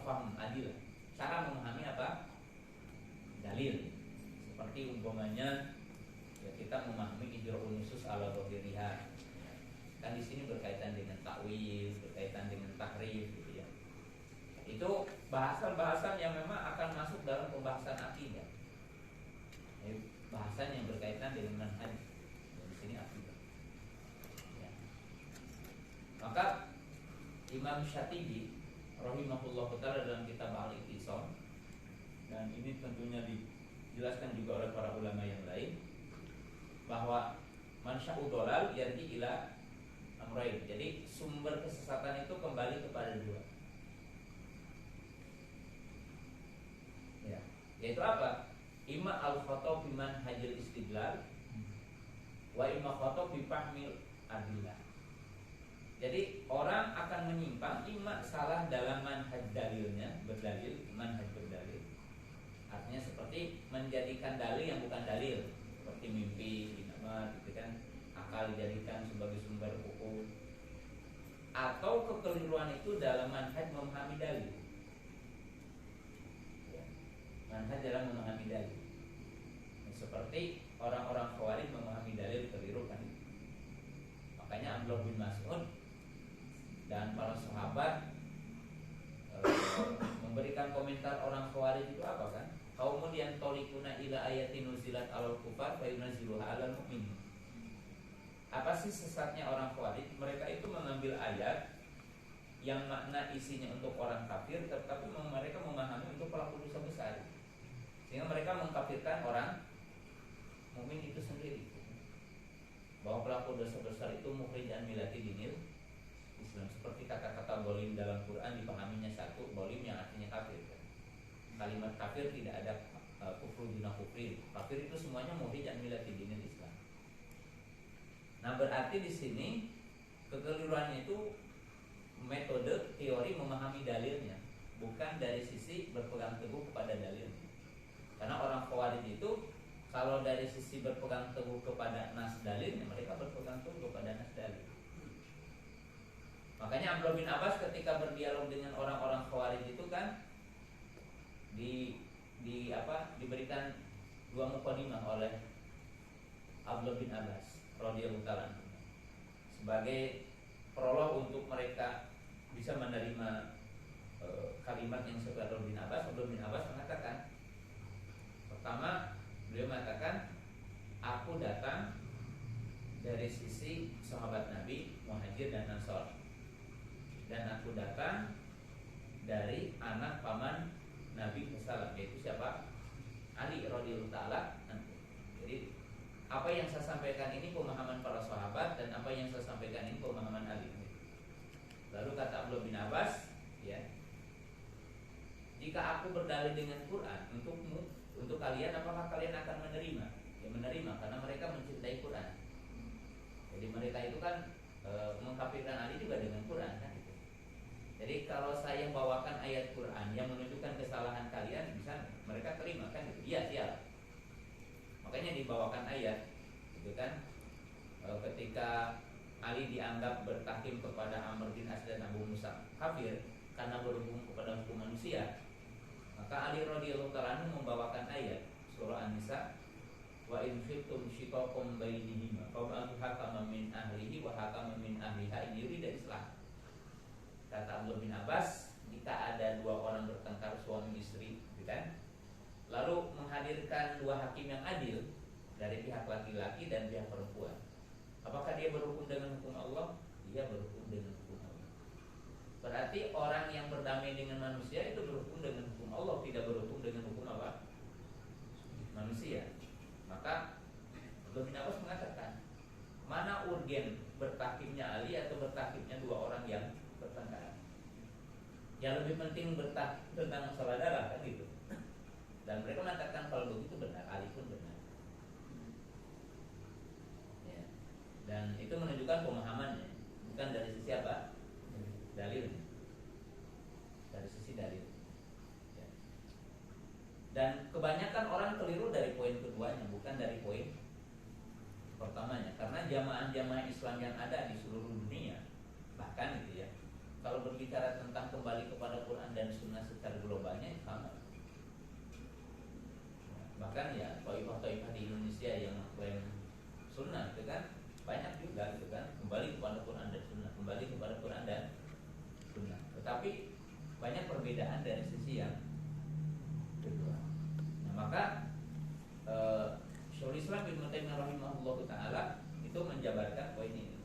faham adil, cara memahami apa? Dalil. Seperti umpamanya ya kita memahami ijra'un nusus ala dhahiriha. Kan di sini berkaitan dengan takwil, berkaitan dengan tahrif gitu ya. Itu bahasan-bahasan yang memang akan masuk dalam pembahasan akidah. Bahasan yang berkaitan dengan manhaj. Di sini akidah. Ya. Maka Imam Syatibi rahimahullah ta'ala dalam kitab Al-Iqtisam, dan ini tentunya dijelaskan juga oleh para ulama yang lain, bahwa mansya'u dhalal yarji ila amrayn. Jadi sumber kesesatan itu kembali kepada dua. Ya, yaitu apa? Imma al-khata' fi manhajil istidlal wa imma khata' fi fahmil adillah. Jadi orang akan menyimpang, imma salah dalam manhaj dalilnya, berdalil, manhaj berdalil. Artinya seperti menjadikan dalil yang bukan dalil, seperti mimpi, inamat, gitu kan, akal dijadikan sebagai sumber hukum. Atau kekeliruan itu dalam manhaj memahami dalil. Manhaj dalam memahami dalil. Seperti orang-orang Khawarij memahami dalil keliru kan. Makanya Abdullah bin Mas'ud dan para sahabat memberikan komentar orang Khawarij itu apa kan? Qaumun yantalikuna ila ayatin nuzilat alal kufar fa yunazziluha alal mu'minin. Apa sih sesatnya orang Khawarij? Mereka itu mengambil ayat yang makna isinya untuk orang kafir, tetapi mereka memahami untuk pelaku dosa besar. Sehingga mereka mengkafirkan orang mukmin itu sendiri. Bahwa pelaku dosa besar itu mukhrij an millati dinil Islam. Seperti kata-kata bolim dalam Quran dipahaminya satu, bolim yang artinya kafir. Kalimat kafir tidak ada kufru duna kufri. Kafir itu semuanya mukhrij an millati dinil Islam. Nah, berarti di sini kekeliruannya itu metode teori memahami dalilnya, bukan dari sisi berpegang teguh kepada dalilnya. Karena orang Khawarij itu kalau dari sisi berpegang teguh kepada nas dalilnya, mereka berpegang teguh kepada nas dalil. Makanya Abdullah bin Abbas ketika berdialog dengan orang-orang Khawarij itu kan diberikan dua mukadimah oleh Abdullah bin Abbas radhiyallahu ta'ala sebagai prolog untuk mereka bisa menerima kalimat yang sesuai Abdullah bin Abbas. Abdullah bin Abbas mengatakan, pertama beliau mengatakan, aku datang dari sisi sahabat Nabi Muhajir dan Ansor, dan aku datang dari anak paman Nabi Muhammad, yaitu siapa? Ali radhiyallahu ta'ala. Jadi apa yang saya sampaikan ini pemahaman para sahabat, dan apa yang saya sampaikan ini pemahaman Ali. Lalu kata Abdullah bin Abbas, ya, jika aku berdalil dengan Quran untukmu, untuk kalian, apakah kalian akan menerima? Ya, menerima, karena mereka mencintai Quran. Jadi mereka itu kan mengkafirkan Ali juga dengan Quran kan gitu. Jadi kalau saya bawakan ayat Quran yang menunjukkan kesalahan kalian, bisa mereka terima kan gitu. Iya, siap. Makanya dibawakan ayat gitu kan. Ketika Ali dianggap bertahkim kepada Amr bin As dan Abu Musa kafir karena berhubung kepada hukum manusia, maka Ali radhiyallahu ta'ala membawakan ayat surah An-Nisa, wa in khiftum shiqaqan bainihima fab'athu hakaman min ahlihi wa hakaman min ahliha in yurida islah. Kata Abdullah bin Abbas, jika ada dua orang bertengkar suami istri, gitu kan, lalu menghadirkan dua hakim yang adil dari pihak laki-laki dan pihak perempuan, apakah dia berhukum dengan hukum Allah? Dia berhukum dengan hukum Allah. Berarti orang yang berdamai dengan manusia itu berhukum dengan hukum Allah, tidak berhukum dengan hukum apa? Manusia. Maka Abdullah bin Abbas mengatakan, mana urgen bertahkimnya Ali atau bertahkimnya dua orang yang bertengkar? Yang lebih penting tentang masalah darah kan gitu. Dan mereka mengatakan kalau begitu benar, Ali pun benar. Ya. Dan itu menunjukkan pemahamannya, bukan dari sisi apa? Dalilnya. Dari sisi dalil. Ya. Dan kebanyakan orang keliru dari poin keduanya, bukan dari poin pertamanya. Karena jamaah-jamaah Islam yang ada di seluruh dunia, bahkan gitu ya, kalau berbicara tentang kembali kepada Quran dan Sunnah secara globalnya sama. Bahkan ya taifah-taifah di Indonesia yang klaim Sunnah itu kan banyak juga gitu kan, kembali kepada Quran dan Sunnah, kembali kepada Quran dan Sunnah. Tetapi banyak perbedaan dari sisi yang kedua. Nah, maka Syekhul Islam Ibnu Taimiyah rahimahullah taala itu menjabarkan poin ini.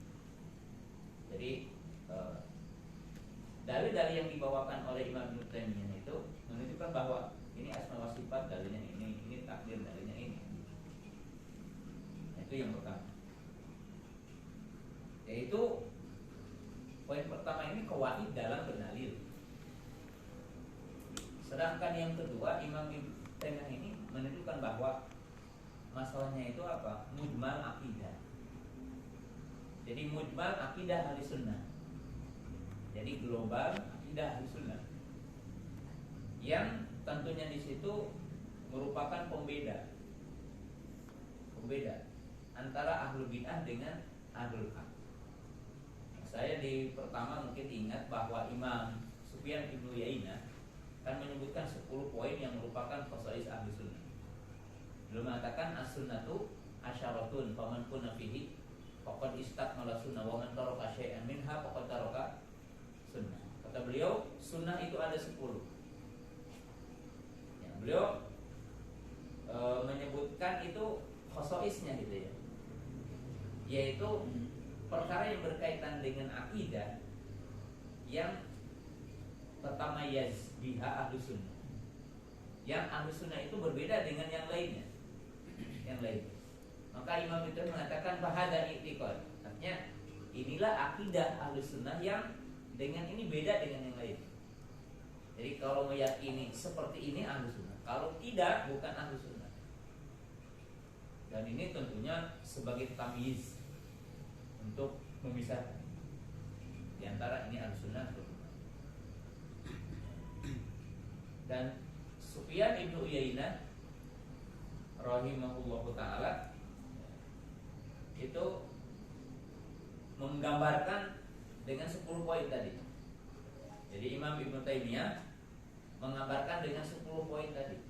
Jadi dalil-dalil yang dibawakan oleh Imam Ibnu Taimiyah itu menunjukkan bahwa ini asma wa sifat, dalilnya ini takdir, dalilnya ini. Nah, itu yang pertama. Yaitu poin pertama ini qawaid dalam berdalil. Sedangkan yang kedua, Imam Ibnu Taimiyah ini menunjukkan bahwa masalahnya itu apa? Mujmal akidah. Jadi mujmal akidah ahli sunnah. Jadi global akidah ahli sunnah. Yang tentunya di situ merupakan pembeda antara ahlul bid'ah dengan ahlul haq. Saya di pertama mungkin ingat bahwa Imam Sufyan Ibnu Uyainah kan menyebutkan 10 poin yang merupakan khosais ahli sunnah. Beliau mengatakan as-sunnatu asyaratun faman kunna fihi faqad istakmala sunnah wa man taraka syai'an minha faqad taraka sunnah. Kata beliau, sunnah itu ada 10. Ya, beliau menyebutkan itu khosoisnya gitu ya, yaitu perkara yang berkaitan dengan akidah yang pertama biha ahlu sunnah, yang ahlu sunnah itu berbeda dengan yang lainnya. Maka Imam itu mengatakan bahada i'tiqad, artinya inilah akidah ahlu sunnah yang dengan ini beda dengan yang lain. Jadi kalau meyakini seperti ini ahlu sunnah, kalau tidak bukan ahlu sunnah. Dan ini tentunya sebagai tamyiz untuk memisahkan di antara ini ahlu sunnah atau bukan. Dan Sufyan Ibnu Uyainah rahimahullah ta'ala itu menggambarkan dengan 10 poin tadi. Jadi Imam Ibnu Taimiyah menggambarkan dengan 10 poin tadi.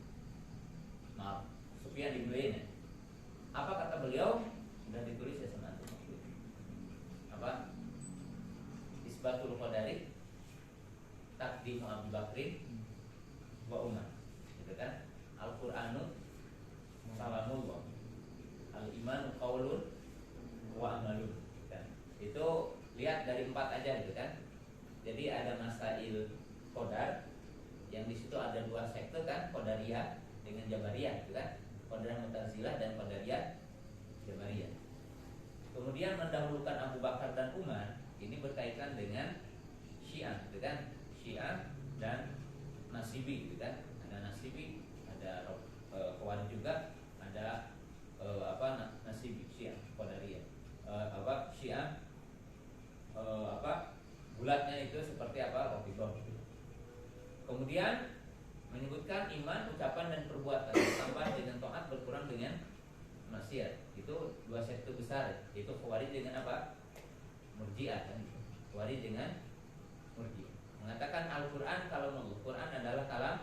Maaf, Sufyan Ibnu Uyainah. Apa kata beliau? Sudah ditulis ya sama antum. Apa? Isbatul qadari taqdim Abu Bakrin wa Umar. Gitu kan? Al-Qur'anu salamullah. Al-imanu qaulun wa amalun. Kan? Itu lihat dari 4 aja gitu kan. Jadi ada masail qadar yang di situ ada 2 sekte kan, qadariyah dengan jabariyah gitu kan. Qadariyah Mu'tazilah dan qadariyah jabariyah. Kemudian mendahulukan Abu Bakar dan Umar ini berkaitan dengan Syiah gitu kan. Syiah dan Nasibi gitu kan. Ada Nasibi, ada Khawarij juga, ada Nasibi Syiah qadariyah. Syiah bulatnya itu seperti apa? Rafidhah. Kemudian menyebutkan iman, ucapan dan perbuatan ditambah dengan taat berkurang dengan maksiat. Itu 2 sekte besar. Itu Khawarij dengan apa? Murji'ah kan. Khawarij dengan Murji'ah. Mengatakan Al-Qur'an kalam Allah. Quran adalah kalam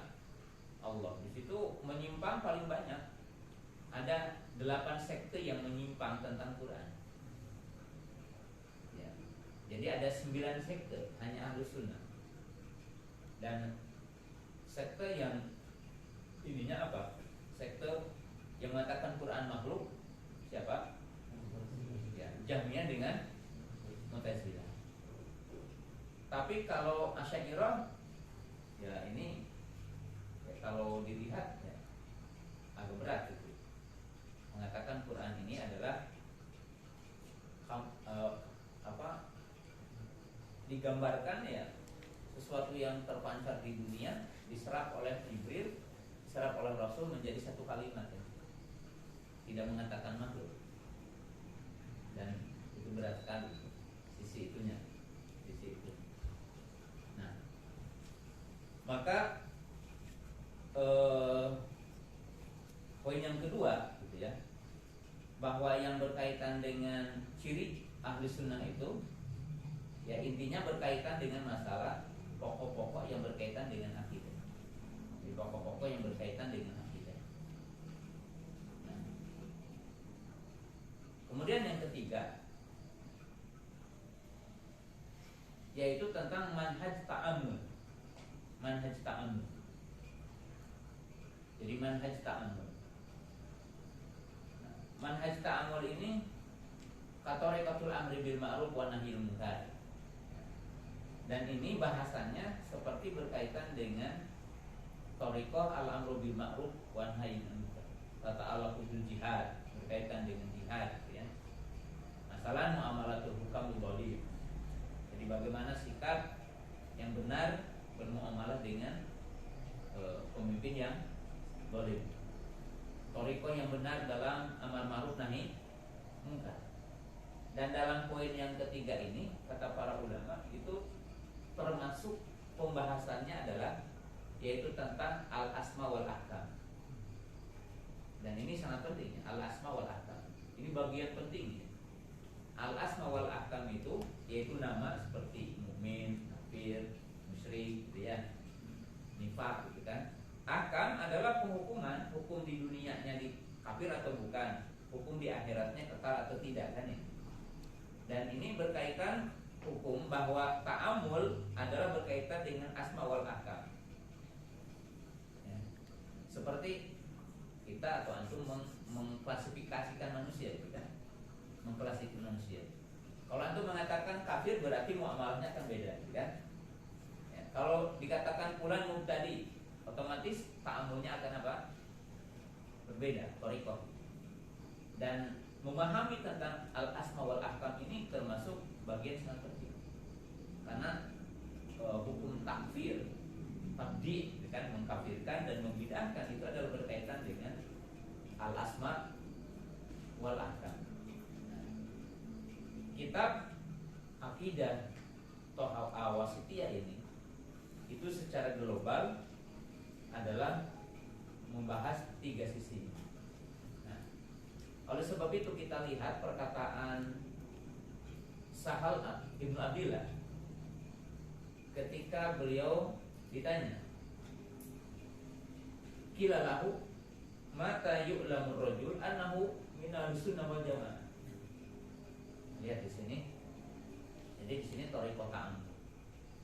Allah. Di situ menyimpang paling banyak. Ada 8 sekte yang menyimpang tentang Quran. Ya. Jadi ada 9 sekte hanya Ahlus Sunnah. Dan sekte yang ininya apa? Sekte yang mengatakan Quran makhluk siapa? Ya, Jahmiyah dengan Mu'tazilah. Tapi kalau Asy'ariyah ya ini ya, kalau dilihat ya, agak berat gitu. Mengatakan Quran ini adalah digambarkan ya sesuatu yang terpancar di dunia, diserap oleh Jibril, diserap oleh Rasul menjadi satu kalimat ya. Tidak mengatakan makhluk. Dan itu berat sekali sisi itunya, sisi itu. Nah, maka poin yang kedua gitu ya, bahwa yang berkaitan dengan ciri ahli sunnah itu Ya intinya berkaitan dengan masalah pokok-pokok yang berkaitan dengan akidah. Jadi pokok-pokok yang berkaitan dengan akidah. Nah, kemudian yang ketiga, yaitu tentang manhaj ta'ammul. Manhaj ta'ammul. Jadi manhaj ta'ammul. Nah, manhaj ta'ammul ini katorikatul amri bil ma'ruf wa nahyil munkar. Dan ini bahasannya seperti berkaitan dengan thariqah al-amru bil ma'ruf wa nahyil munkar. Kata Allah kudul jihad, berkaitan dengan jihad, ya. Masalah muamalatul hukam bil. Jadi bagaimana sikap yang benar bermuamalah dengan pemimpin yang zalim. Thariqah yang benar dalam amar ma'ruf nahi munkar. Dan dalam poin yang ketiga ini, kata para ulama, itu termasuk pembahasannya adalah yaitu tentang al-asma wal ahkam. Dan ini sangat penting, al-asma wal ahkam. Ini bagian penting. Al-asma wal ahkam itu yaitu nama seperti mukmin, kafir, musyrik, gitu ya. Nifaq, gitu kan. Ahkam adalah penghukuman, hukum di dunianya di kafir atau bukan, hukum di akhiratnya kekal atau tidak, kan ya. Dan ini berkaitan hukum bahwa ta'amul adalah berkaitan dengan asma wal ahkam, ya. Seperti kita atau antum mengklasifikasikan manusia, gitu kan? Mengklasifikasi manusia. Kalau antum mengatakan kafir berarti muamalahnya akan beda, gitu kan? Ya, kalau dikatakan fulan mubtadi, otomatis ta'amulnya akan apa? Berbeda, thariqah. Dan memahami tentang al-asma wal ahkam ini termasuk bagian sangat penting. Karena hukum takfir, tabdi, kan, mengkafirkan dan membid'ahkan itu adalah berkaitan dengan al-asma wal ahkam. Nah, kitab akidah Thahawiyah Wasithiyah ini itu secara global adalah membahas tiga sisi. Nah, oleh sebab itu kita lihat perkataan Sahal Ibnu Abdillah ketika beliau ditanya, qila lahu mata yu'lamur rajul annahu minal sunnah wal jamaah. Lihat di sini. Jadi di sini thariqah ta'ammul.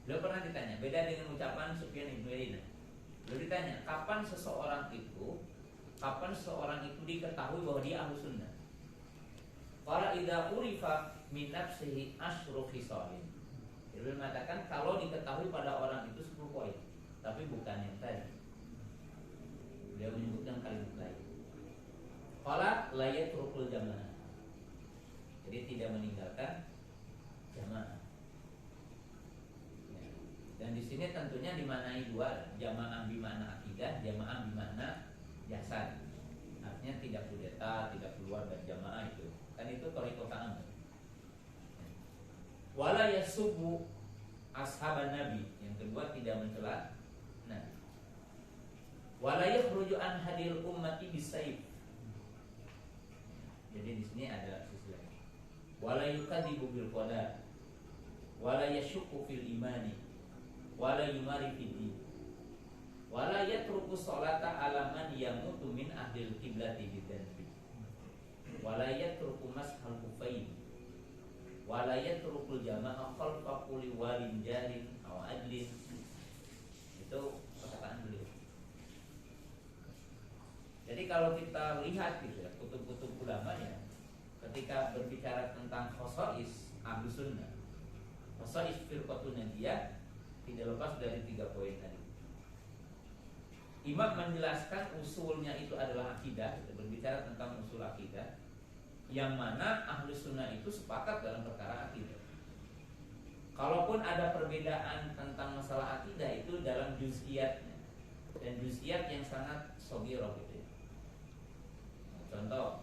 Beliau pernah ditanya, beda dengan ucapan Sufyan Ibnu Uyainah. Beliau ditanya, kapan seseorang itu diketahui bahwa dia ahlu sunnah? Qala idza urifa min nafsihi asyru khisalin. Beliau mengatakan kalau diketahui pada orang itu 10 poin, tapi bukan yang tadi. Beliau menyebutkan kalimat lain. Qala la yatrukul jamaah. Jadi tidak meninggalkan jamaah. Ya. Dan di sini tentunya dimaknai dua, jamaah bimana akidah, jamaah bimana jasad. Artinya tidak kudeta, tidak keluar dari jamaah itu. Kan itu thariqah ta'ammul. Wala yasubu ashaban nabi. Yang kedua tidak mencela. Nah, wala yakhruju an hadil ummati bisayf. Jadi di sini ada sisi lain. Wala yukadzibu bil qadar. Wala yashukku fil imani. Wala yumari fid din. Wala yatruku sholata ala man yamutu min ahlil qiblati bidzanbi. Wala yatruku mashal kufain. Wala yatrukul jamaah khalfa kulli walin jarin aw adlin. Itu perkataan beliau. Jadi kalau kita lihat gitu ya, kutub-kutub ulama ya, ketika berbicara tentang khosais ahlu sunnah, khosais firqatun najiyah, tidak lepas dari 3 poin tadi. Imam menjelaskan usulnya itu adalah akidah, berbicara tentang usul akidah, yang mana ahlu sunnah itu sepakat dalam perkara akidah. Kalaupun ada perbedaan tentang masalah akidah itu dalam juz'iyatnya, dan juz'iyat yang sangat shoghiroh gitu ya. Contoh,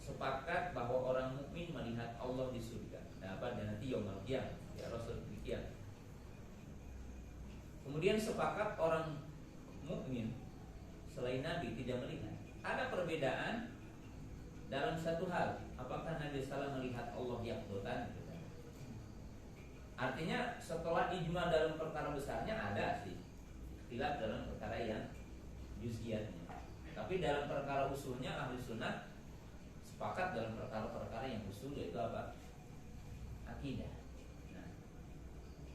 sepakat bahwa orang mukmin melihat Allah di surga. Dan nanti yaumul qiyamah, ya Rasul demikian. Kemudian sepakat orang mukmin selain Nabi tidak melihat. Ada perbedaan dalam satu hal, apakah Nabi SAW melihat Allah yaqdatan? Artinya setelah ijma dalam perkara besarnya ada sih ikhtilaf dalam perkara yang juz'iyatnya. Tapi dalam perkara usulnya ahli sunnah sepakat dalam perkara-perkara yang usul, yaitu apa? Akidah. Nah,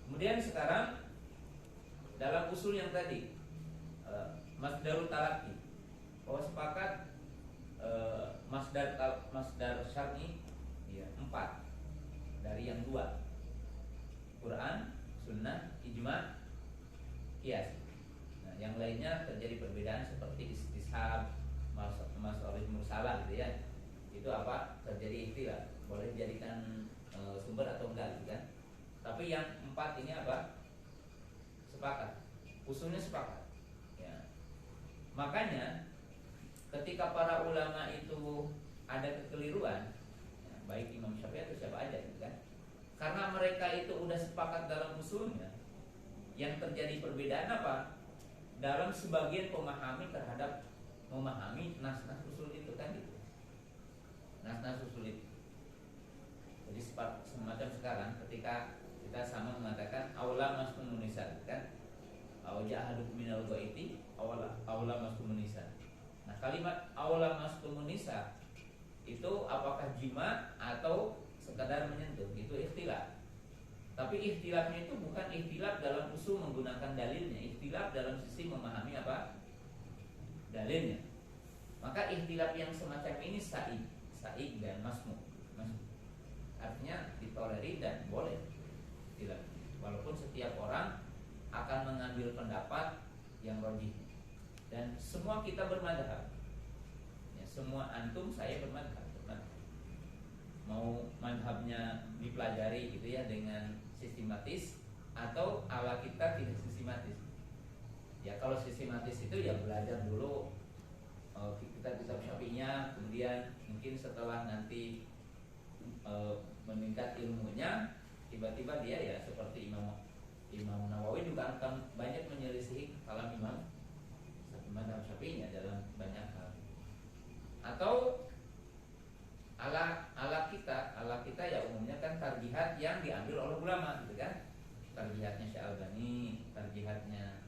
kemudian sekarang dalam usul yang tadi masdarut talaqi, bahwa sepakat masdar syar'i ya 4 dari yang 2, Quran, sunnah, ijma, qiyas. Nah, yang lainnya terjadi perbedaan seperti istishab, masalih mursalah gitu ya. Itu apa? Terjadi ikhtilaf, boleh dijadikan sumber atau enggak gitu kan. Tapi yang 4 ini apa? Sepakat. Usulnya sepakat. Ya. Makanya ketika para ulama itu ada kekeliruan, ya, baik Imam Syafi'i atau siapa aja gitu kan. Karena mereka itu udah sepakat dalam usulnya, yang terjadi perbedaan apa? Dalam sebagian memahami nas-nas usul itu kan gitu. Nas-nas usul itu. Jadi semacam sekarang ketika kita sama mengatakan aula mas komunisa kan? Auja haduk minal goiti aula mas komunisa. Nah, kalimat aula mas komunisa itu apakah jima atau sekadar menyentuh? Itu ikhtilaf. Tapi ikhtilafnya itu bukan ikhtilaf dalam usul menggunakan dalilnya, ikhtilaf dalam sisi memahami apa? Dalilnya. Maka ikhtilaf yang semacam ini sa'id dan masmu'. Artinya ditolerir dan boleh ikhtilaf. Walaupun setiap orang akan mengambil pendapat yang rajih. Dan semua kita bermadhab. Ya, semua antum saya bermadhab. Mau madhabnya dipelajari gitu ya dengan sistematis atau ala kita tidak sistematis. Ya kalau sistematis itu ya belajar dulu kitab Syafi'inya, kemudian mungkin setelah nanti meningkat ilmunya, tiba-tiba dia ya seperti Imam Nawawi juga akan banyak menyelisihi kalam Imam Syafi'inya dalam banyak hal. Atau ala kita ya umumnya kan tarjihat yang diambil oleh ulama gitu kan. Tarjihatnya Syekh Albani, tarjihatnya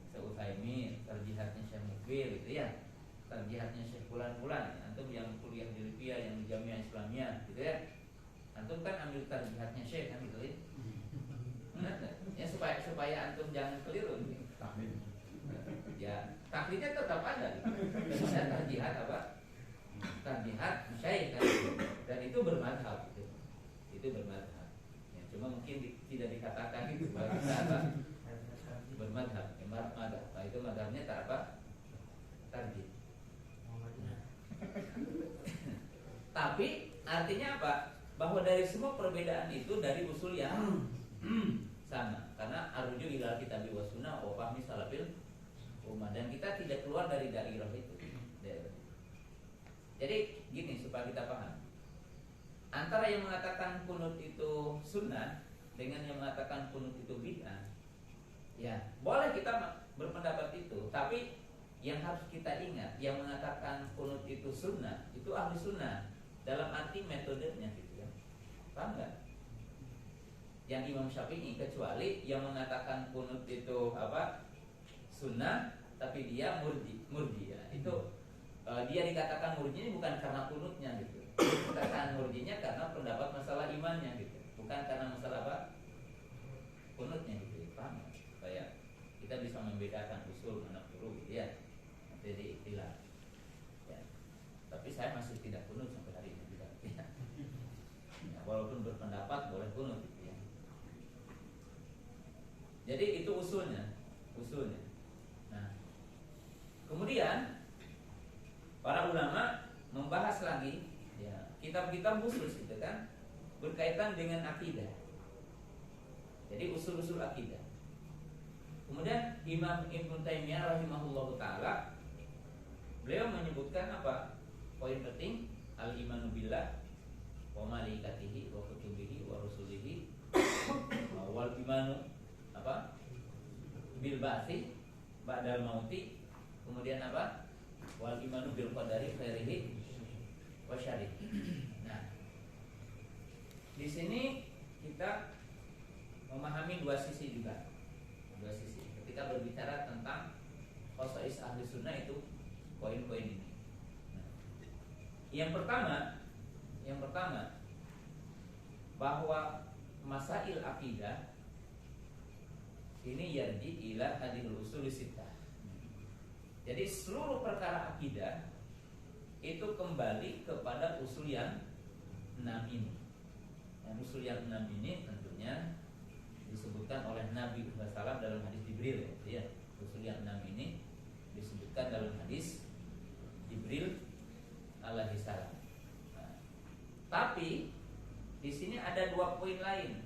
Syekh Utsaimin, tarjihatnya Syekh Mukbil gitu ya. Tarjihatnya Syekh Fulan-fulan. Antum yang kuliah di Libya, yang di Jamiah Islamiyah gitu ya. Antum kan ambil tarjihatnya Syekh kan gitu ya. Ya supaya antum jangan keliru nih. Ya, taklidnya tetap ada gitu. Dan tarjihat apa? Tarjihat syekh kan, dan itu bermadhab gitu. Itu bermadhab ya, cuma mungkin tidak dikatakan gitu bahwa kita apa? Bermadhab, madhab. Nah, itu madhabnya tak apa? Tarjih. Tapi artinya apa? Bahwa dari semua perbedaan itu dari usul yang sama. Karena arju ila kitabi wa sunnah wa fahmi salafil ummah, dan kita tidak keluar dari dairah itu. Jadi gini supaya kita paham, antara yang mengatakan kunut itu sunnah dengan yang mengatakan kunut itu bid'ah, ya boleh kita berpendapat itu. Tapi yang harus kita ingat, yang mengatakan kunut itu sunnah itu ahli sunnah dalam arti metodenya gitu ya. Paham nggak? Yang Imam Syafi'i, kecuali yang mengatakan kunut itu apa? Sunnah tapi dia murji ya. Itu dia dikatakan murjinya bukan karena kunutnya gitu. Dikatakan murjinya karena pendapat masalah imannya gitu. Bukan karena masalah apa? Kunutnya gitu. Paham? Supaya kita bisa membedakan usul mana furu gitu ya. Jadi ikhtilaf. Ya. Tapi saya masih tidak kunut sampai hari ini juga. Ya. Ya, walaupun berpendapat boleh kunut gitu ya. Jadi itu usulnya. Nah, kemudian para ulama membahas lagi ya, kitab-kitab khusus itu kan berkaitan dengan akidah. Jadi usul-usul akidah. Kemudian Imam Ibnu Taimiyah rahimahullahu taala beliau menyebutkan apa? Poin penting al-imanu billah wa malaikatihi wa kutubihi wa rusulihi wal imanu apa? Bil ba'tsi ba'dal mauti. Kemudian apa? Wal imanu bil qadari khairihi wa syarrihi. Nah, di sini kita memahami dua sisi juga. Dua sisi. Ketika berbicara tentang khosois ahli sunnah itu poin-poin ini. Nah, yang pertama bahwa masail akidah ini yarji ila hadil usul sittah. Jadi seluruh perkara akidah itu kembali kepada usul yang 6 ini. Dan usul yang 6 ini tentunya disebutkan oleh Nabi SAW dalam hadis Jibril, ya. Usul yang 6 ini disebutkan dalam hadis Jibril alaihi salam. Nah, tapi di sini ada 2 poin lain.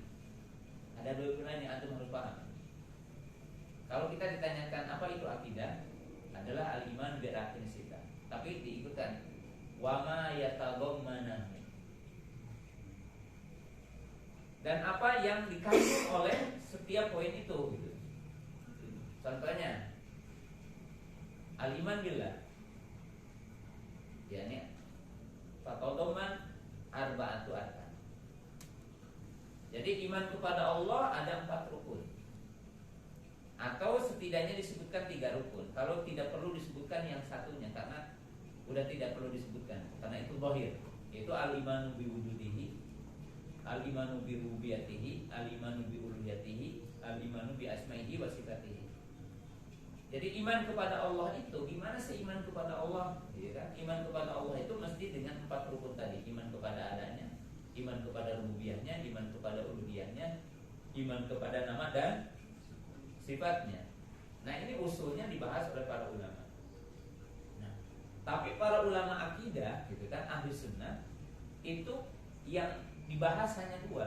Ada 2 poin lain yang antum harus paham. Kalau kita ditanyakan apa itu akidah, adalah al-iman bi akhir sita. Tapi diikutkan wa ma yatadammanahu. Dan apa yang dikandung oleh setiap poin itu gitu. Contohnya al-iman billah. yakni fatadamman arba'atu arkan. Jadi iman kepada Allah ada 4 rukun. Atau setidaknya disebutkan 3 rukun. Kalau tidak perlu disebutkan yang satunya karena udah tidak perlu disebutkan karena itu zahir. Yaitu al-imanu bi wujudihi, al-imanu bi rububiyatihi, al-imanu bi uluhiyatihi, al-imanu bi asma'ihi wa sifatihi. Jadi iman kepada Allah itu gimana sih iman kepada Allah? Ya kan? Iman kepada Allah itu mesti dengan 4 rukun tadi. Iman kepada adanya, iman kepada rububiyahnya, iman kepada uluhiyahnya, iman kepada nama dan sifatnya. Nah, ini usulnya dibahas oleh para ulama. Nah, tapi para ulama akidah gitu kan, ahli sunnah itu yang dibahas hanya 2.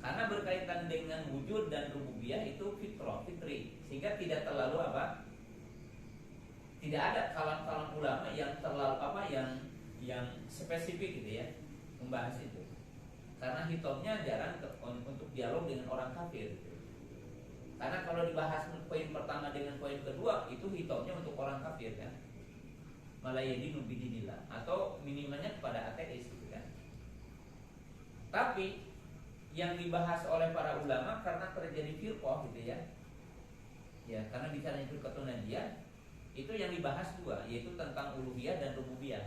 Karena berkaitan dengan wujud dan rububiyah itu fitri, sehingga tidak terlalu apa? Tidak ada kalam-kalam ulama yang terlalu apa yang spesifik gitu ya membahas itu. Karena hitopnya jarang untuk dialog dengan orang kafir gitu. Karena kalau dibahas poin pertama dengan poin kedua itu hitopnya untuk orang kafir kan, malayadinu bidinillah atau minimalnya kepada ateis gitu kan. Tapi yang dibahas oleh para ulama karena terjadi firqah gitu ya, ya karena bicara firqatun najiyah itu yang dibahas 2, yaitu tentang uluhiyah dan rububiyah.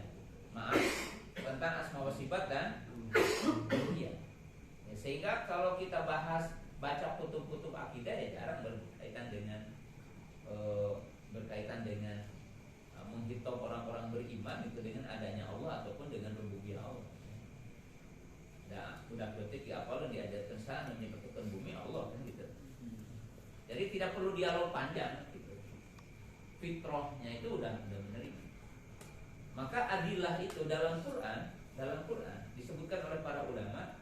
Maaf, tentang asma wa sifat dan uluhiyah. Ya, sehingga kalau kita baca kutub-kutub akidah ya jarang berkaitan dengan menghitung orang-orang beriman itu dengan adanya Allah ataupun dengan rububiyah Allah. Nah, udah ketik ya apa dan diajarkan sana menyebutkan bumi Allah kan gitu. Jadi tidak perlu dialog panjang gitu. Fitrahnya itu udah menerima. Maka adilah itu dalam Quran disebutkan oleh para ulama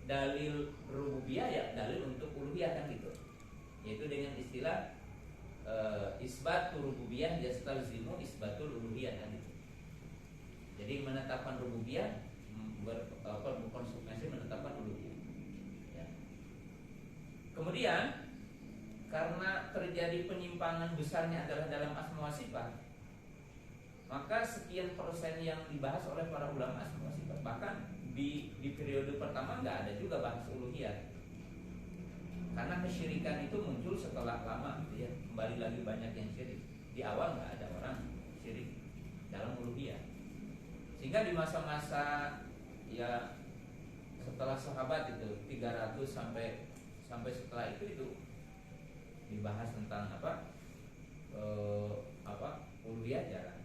dalil rububiyah ya dalil untuk uluhiyah kan gitu. Yaitu dengan istilah isbatul rububiyah yastalzimu isbatul uluhiyah kan gitu. Jadi menetapkan rububiyah berkonsekuensi menetapkan uluhiyah. Ya. Kemudian karena terjadi penyimpangan besarnya adalah dalam asma wa sifat, maka sekian persen yang dibahas oleh para ulama asma wa sifat. Bahkan di periode pertama nggak ada juga bahas uluhiyah. Karena kesyirikan itu muncul setelah lama gitu ya. Kembali lagi banyak yang syirik. Di awal nggak ada orang syirik dalam uluhiyah. Sehingga di masa-masa ya setelah sahabat itu 300 sampai setelah itu dibahas tentang uluhiyah jarang.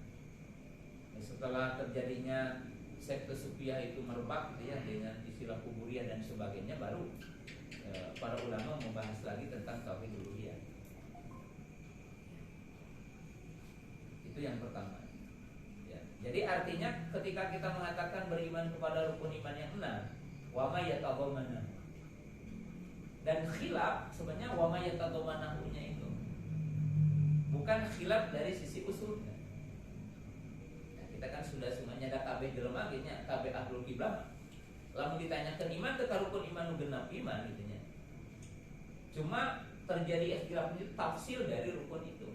Setelah terjadinya sekte Sufiyah itu merebak gitu ya dengan istilah kuburiyah dan sebagainya, baru para ulama membahas lagi tentang tauhid uluhiyah. Itu yang pertama. Ya. Jadi artinya ketika kita mengatakan beriman kepada rukun iman yang 6, wa ma yatadammana. Dan khilaf sebenarnya wa ma yatadammanahunya itu bukan khilaf dari sisi usulnya. Nah, kita kan sudah semuanya ada kabeh jelema ge nya, kabeh ahlul qiblah. Lamun ditanyakan iman teh rukun iman nu genep iman gitu nya. Cuma terjadi ikhtilaf itu tafsir dari rukun itu.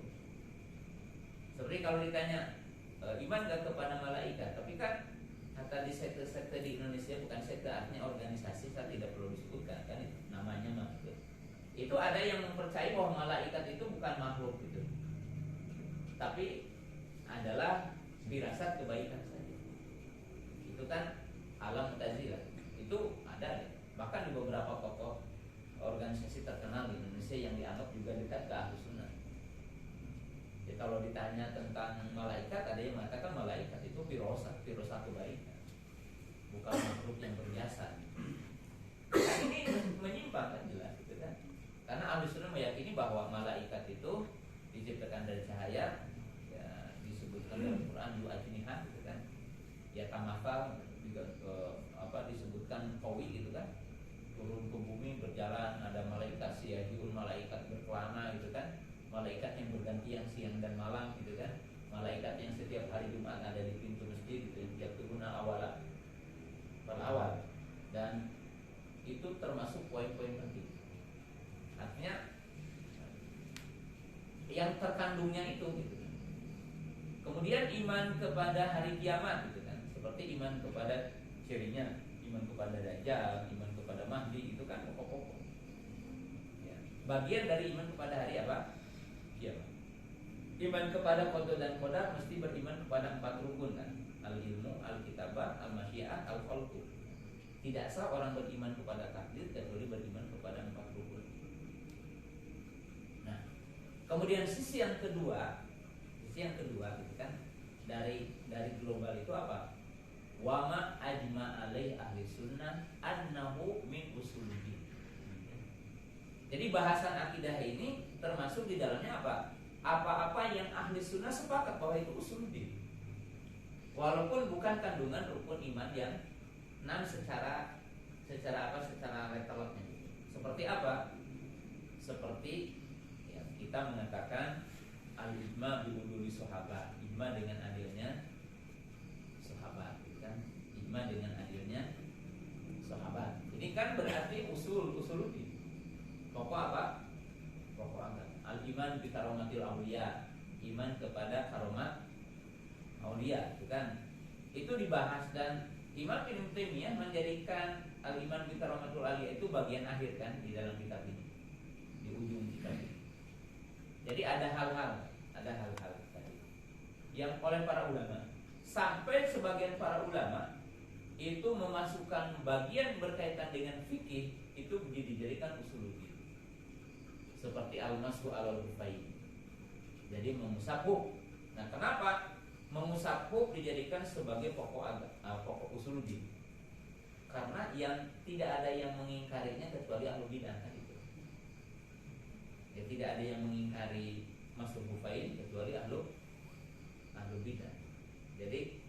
Seperti kalau ditanya iman gak kepada malaikat, tapi kan Kata di sekte-sekte di Indonesia, bukan sekte artinya organisasi, saya tidak perlu disebutkan kan itu namanya mah gitu. Itu ada yang mempercayai bahwa malaikat itu bukan makhluk gitu, tapi adalah firasat kebaikan saja. Itu kan alam Mu'tazilah. Itu ada, bahkan di beberapa tokoh organisasi terkenal di Indonesia yang dianggap juga dekat ke Ahlus Sunnah. Ya, kalau ditanya tentang malaikat, ada yang mengatakan malaikat itu firasat kebaikan, bukan makhluk yang berjasa. Nah, ini menyimpang kan jelas gitu kan. Karena Ahlus Sunnah meyakini bahwa malaikat itu diciptakan dari cahaya, ya disebutkan dalam Quran dua ajnihah gitu kan. Ya tamafal juga disebutkan qawi gitu kan. Turun ke bumi berjalan, ada malaikat siyahun, malaikat berkelana gitu kan. Malaikat yang bergantian siang dan malam gitu kan. Malaikat yang setiap hari Jumat ada di pintu masjid gitu, tiap turuna awal. Dan itu termasuk poin-poin penting. Artinya yang terkandungnya itu gitu. Kemudian iman kepada hari kiamat gitu kan. Seperti iman kepada cirinya, iman kepada Dajjal, iman kepada Mahdi, itu kan pokok-pokok. Ya. Bagian dari iman kepada hari apa? Kiamat. Iman kepada qada dan qadar mesti beriman kepada 4 rukun kan. Al-ilmu, al-kitabah, al-masyiah, al-khalqu. Tidak sah orang beriman kepada takdir kecuali beriman kepada 4 rukun. Nah, kemudian sisi yang kedua gitu kan, dari global itu apa? Wa ma ajma alaih ahli sunnah annahu min usuluddin. Jadi bahasan akidah ini termasuk di dalamnya apa? Apa-apa yang ahli sunnah sepakat bahwa itu usuluddin. Walaupun bukan kandungan rukun iman yang 6 secara letternya. Seperti apa? Seperti ya, kita mengatakan al-ijma bi uduli sahabat, ijma dengan adilnya sahabat, kan? Ijma dengan adilnya sahabat. Ini kan berarti usuluddin. Pokok apa? Pokok agama. Al-iman bi karomatil auliya, iman kepada karomat auliya, itu kan? Itu dibahas dan Imam Ibnu Taimiyah menjadikan al-iman bi karomatul auliya itu bagian akhir kan di dalam kitab ini, di ujung kitab ini. Jadi ada hal-hal tadi yang oleh para ulama, sampai sebagian para ulama itu memasukkan bagian berkaitan dengan fikih itu dijadikan usuluddin. Seperti al-mashu al-hufain. Jadi mengusapuk. Nah, kenapa mengusapuk dijadikan sebagai pokok usuluddin? Karena yang tidak ada yang mengingkarinya kecuali ahlu bidah kan itu. Ya, tidak ada yang mengingkari masuk hufain kecuali ahlu bidah. Jadi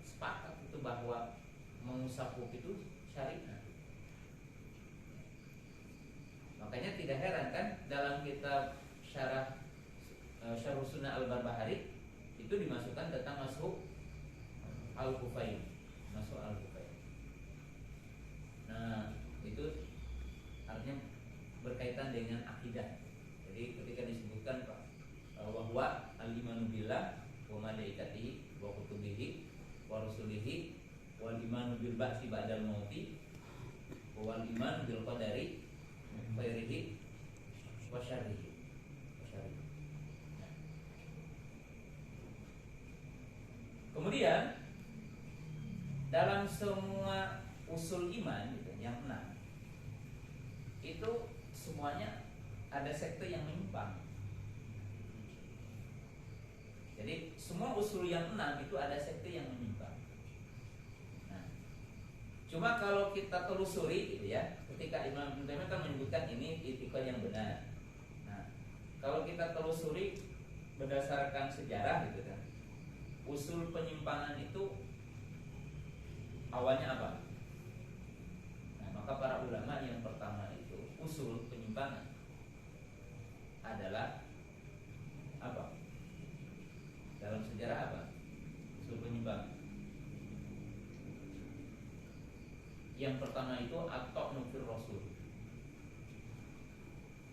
sepakat itu bahwa mengusapuk itu syariat. Makanya tidak heran kan dalam kitab Syarh Sunnah Al-Barbahari itu dimasukkan tentang masuk al-hufain, Nah, itu artinya berkaitan dengan akidah. Jadi ketika disebutkan bahwa al-imanu billah wa malaikatihi wa kutubihi wa rusulihi wal imanu bil ba'tsi ba'dal mauti wal iman bil qadari khairihi wa syarrihi. Kemudian dalam semua usul iman gitu, yang 6 itu semuanya ada sekte yang menyimpang. Jadi semua usul yang 6 itu ada sekte yang menyimpang. Nah, cuma kalau kita telusuri gitu ya, ketika Imam Ibnu Taimiyah kan menyebutkan ini etika yang benar. Nah, kalau kita telusuri berdasarkan sejarah gitu kan, usul penyimpangan itu awalnya apa? Nah, maka para ulama yang pertama itu usul penyimpangan adalah apa? Dalam sejarah apa? Usul penyimpangan. Yang pertama itu at-ta'nu fir rasul.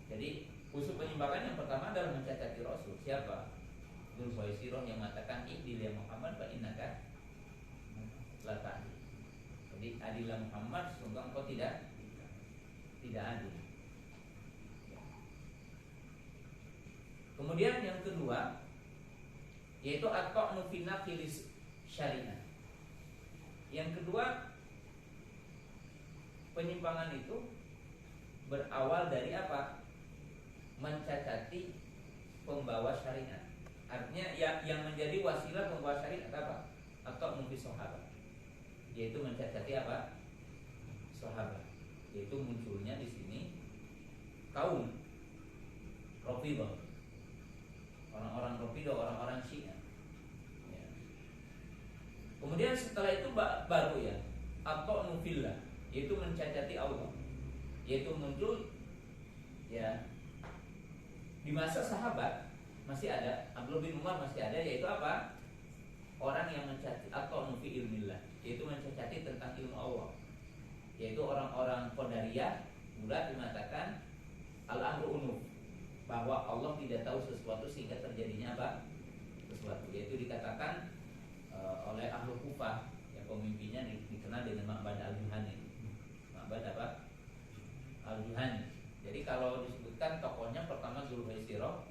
Jadi usul penyimpangan yang pertama adalah mencacati Rasul. Siapa? Dzul Khuwaisirah yang mengatakan idil ya Muhammad fa innaka Jadi adilah Muhammad, sungguh engkau tidak adil. Kemudian yang kedua yaitu at-ta'nu fi naqilis syariah. Yang kedua, penyimpangan itu berawal dari apa? Mencacati pembawa syariat. Artinya yang menjadi wasilah pembawa syariat apa? Atau mungkin sahabat, yaitu mencacati apa? Sahabat. Yaitu munculnya di sini kaum Rafidhah, orang-orang Rafidhah, orang-orang Syiah. Ya. Kemudian setelah itu baru ya atau nufillah, yaitu mencacati Allah, yaitu muncul ya di masa sahabat masih ada, Abdullah bin Umar masih ada, yaitu apa? Orang yang mencacati atau nufi ilmillah, yaitu mencacati tentang ilmu Allah, yaitu orang-orang Qadariyah bulat mengatakan al-amru unuf, bahwa Allah tidak tahu sesuatu sehingga terjadinya apa? Sesuatu, yaitu dikatakan oleh Ahlul Kufah yang pemimpinnya dikenal dengan Ma'bad al-Juhani. Ma'bad apa? Al-Juhani. Jadi kalau disebutkan tokohnya pertama Dzulkhuwaisirah,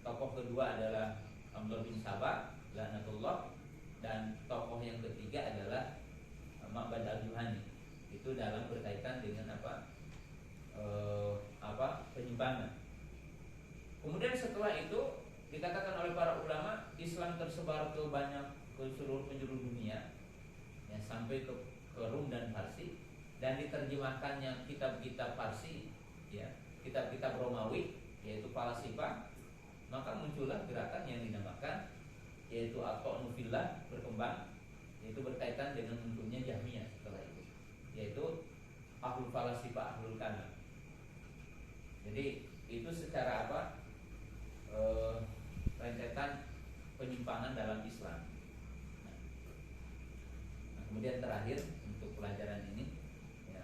tokoh kedua adalah Abdullah bin Sabah laknatullah, dan tokoh yang ketiga adalah Ma'bad al-Juhani. Itu dalam berkaitan dengan penyimpangan. Kemudian setelah itu dikatakan oleh para ulama, Islam tersebar ke seluruh penjuru dunia, ya, sampai ke Rum dan Parsi, dan diterjemahkannya kitab-kitab Parsi, ya, kitab-kitab Romawi, yaitu Falsafah. Maka muncullah gerakan yang dinamakan yaitu at-ta'nu fillah berkembang, yaitu berkaitan dengan munculnya Jahmiyah setelah itu, yaitu ahlul falsafah, ahlul kalam. Jadi itu secara apa? Rentetan penyimpangan dalam Islam. Nah, kemudian terakhir untuk pelajaran ini, ya,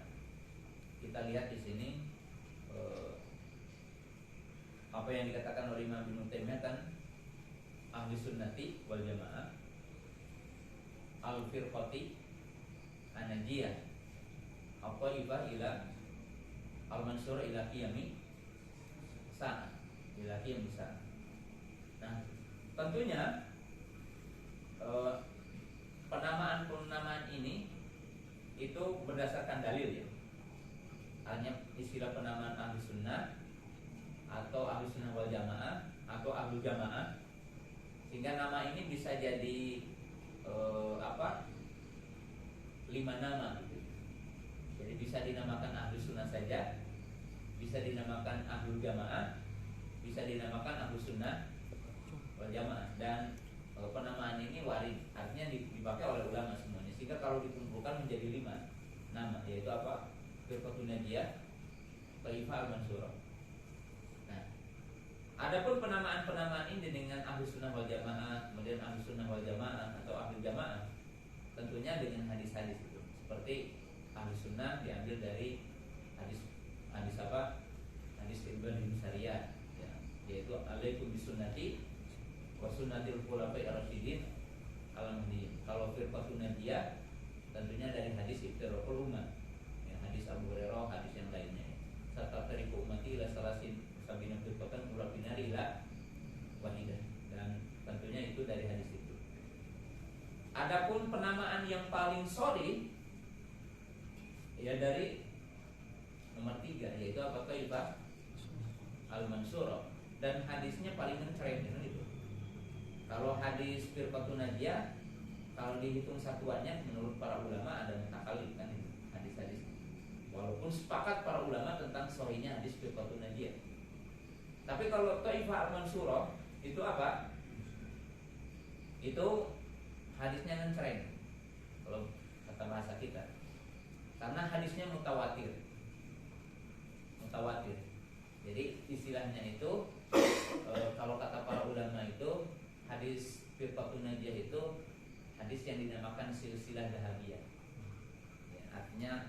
kita lihat di sini apa yang dikatakan oleh Imam Ibnu Taimiyah kan, ahli sunnati wal jamaah, al firqati an-najiyah, al-qaibah ila al-mansur ila qiyami sa'ah, ila qiyami sa'ah. Nah, tentunya penamaan ini itu berdasarkan dalil, ya. Hanya istilah penamaan ahli sunnah atau ahli sunnah wal jamaah atau ahli jamaah, sehingga nama ini bisa jadi 5 nama gitu. Jadi bisa dinamakan ahli sunnah saja, bisa dinamakan ahli jamaah, bisa dinamakan ahli sunnah wal jamaah, dan penamaan ini warid, artinya dipakai oleh ulama semuanya, sehingga kalau dikumpulkan menjadi 5 nama, yaitu apa? Firqatun Najiyah, Taifah al-Mansurah. Nah, adapun penamaan-penamaan ini dengan ahli sunnah wal jamaah, kemudian ahli sunnah wal jamaah atau ahli jamaah, tentunya dengan hadis-hadis itu. Seperti ahli sunnah diambil dari hadis apa? Hadis Ibnu Sariyah, ya, yaitu alaikum bisunnati wa sunnatil khulafai ar-rasyidin al-mahdiyyin. Kalau firqatun najiyah tentunya dari hadis Iftiraqul Ummah, ya, hadis Abu Hurairah, hadis yang lainnya. Serta tariqu ummati ila salasin sabina firqatan ula binari ila wahidah, dan tentunya itu dari hadis itu. Adapun penamaan yang paling sahih, ya, dari nomor 3, yaitu apa? Taifah al-Mansurah, dan hadisnya paling ngetrend itu. Kalau hadis firqatun najiyah, kalau dihitung satuannya menurut para ulama ada mutakallim kan itu hadis-hadis. Walaupun sepakat para ulama tentang sahihnya hadis firqatun najiyah. Tapi kalau Taifah al-Mansurah itu apa? Itu hadisnya ngetrend kalau kata bahasa kita. Karena hadisnya mutawatir. Jadi istilahnya itu kalau kata para ulama itu hadis firqatun najiyah itu hadis yang dinamakan silsilah dahabiyah. Ya, artinya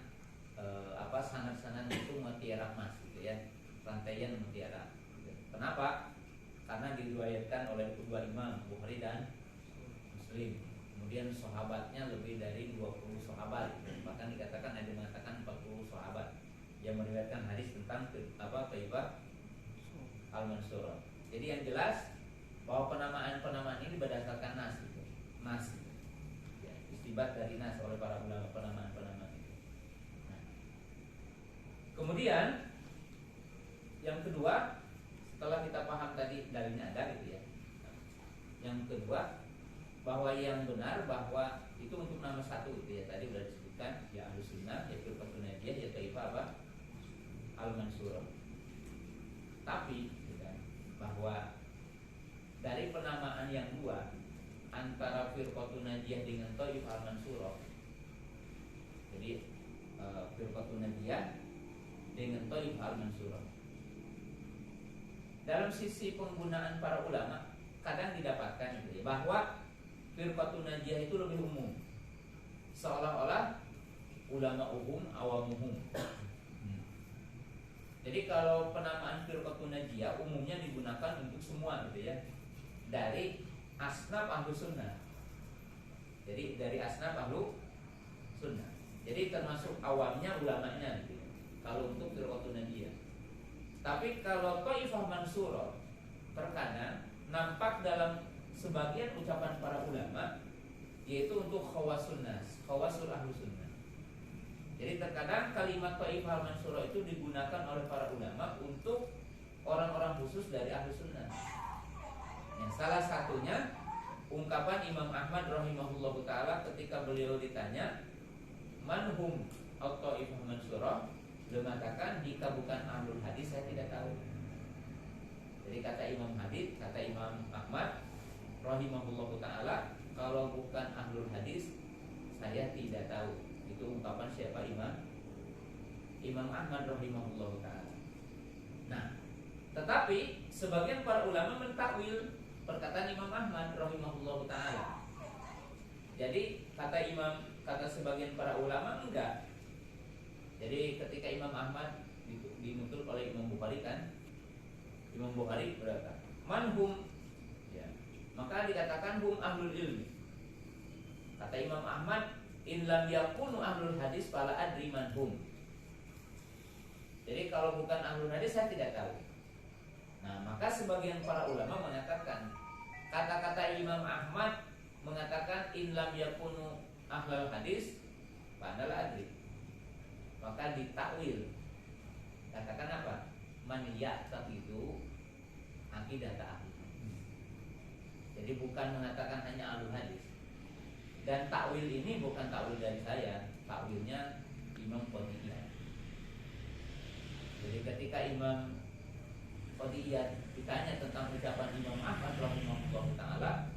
sanad-sanad itu mutiara emas gitu ya, rantaian mutiara. Gitu. Kenapa? Karena diriwayatkan oleh kedua imam Bukhari dan Muslim. Kemudian sahabatnya lebih dari 20 sahabat. Bahkan dikatakan ada yang mengatakan 40 sahabat yang meriwayatkan hadis tentang Thaifah Al-Mansurah. Jadi yang jelas bahwa penamaan ini berdasarkan nas gitu. Nas gitu. Ya, istibat dari nas oleh para ulama penamaan itu. Nah. Kemudian yang kedua, setelah kita paham tadi dalilnya ada gitu ya. Yang kedua, bahwa yang benar bahwa itu untuk nama satu gitu ya. Tadi sudah disebutkan ya Ahlus Sunnah, ya Firqatun Najiyah, ya Thaifah Al-Mansurah. Tapi bahwa dari penamaan yang dua antara Firqatun Najiyah dengan Thaifah Al-Mansurah, jadi Firqatun Najiyah dengan Thaifah Al-Mansurah, dalam sisi penggunaan para ulama kadang didapatkan gitu ya, bahwa Firqatun Najiyah itu lebih umum, seolah-olah ulama umum awamuhum. Jadi kalau penamaan Firqatun Najiyah umumnya digunakan untuk semua gitu ya, dari asnaf ahlu sunnah. Jadi dari asnaf ahlu sunnah. Jadi termasuk awamnya ulamanya gitu ya, kalau untuk Firqatun Najiyah. Tapi kalau Thaifah Mansurah terkadang nampak dalam sebagian ucapan para ulama, yaitu untuk khawasul nas, khawasul ahlu sunnah. Jadi terkadang kalimat Thaifah Mansurah itu digunakan oleh para ulama untuk orang-orang khusus dari ahlu sunnah. Yang salah satunya ungkapan Imam Ahmad rahimahullahu ta'ala ketika beliau ditanya manhum Thaifah Mansurah, beliau mengatakan jika bukan ahlul hadis saya tidak tahu. Jadi kata Imam Ahmad rahimahullahu ta'ala, kalau bukan ahlul hadis saya tidak tahu. Itu ungkapan siapa? Imam Ahmad rahimahullahu ta'ala. Nah, tetapi sebagian para ulama mentakwil perkataan Imam Ahmad rahimahullahu ta'ala. Jadi kata sebagian para ulama enggak. Jadi ketika Imam Ahmad dinukil oleh Imam Bukhari kan, Imam Bukhari berkata manhum, ya, maka dikatakan hum ahlul ilmi. Kata Imam Ahmad, in lam yakunu ahlul hadis fala adri manhum. Jadi kalau bukan ahlul hadis saya tidak tahu. Nah, maka sebagian para ulama mengatakan kata-kata Imam Ahmad mengatakan in lam yakunu ahlul hadis fala adri, maka ditakwil, katakan apa? Man ya'taqidu aqidat ahli. Jadi bukan mengatakan hanya ahlul hadis. Dan takwil ini bukan takwil dari saya, takwilnya Imam Qadiyah. Jadi ketika Imam Qadiyah ditanya tentang ucapan Imam Ahmad rahimahullahu ta'ala,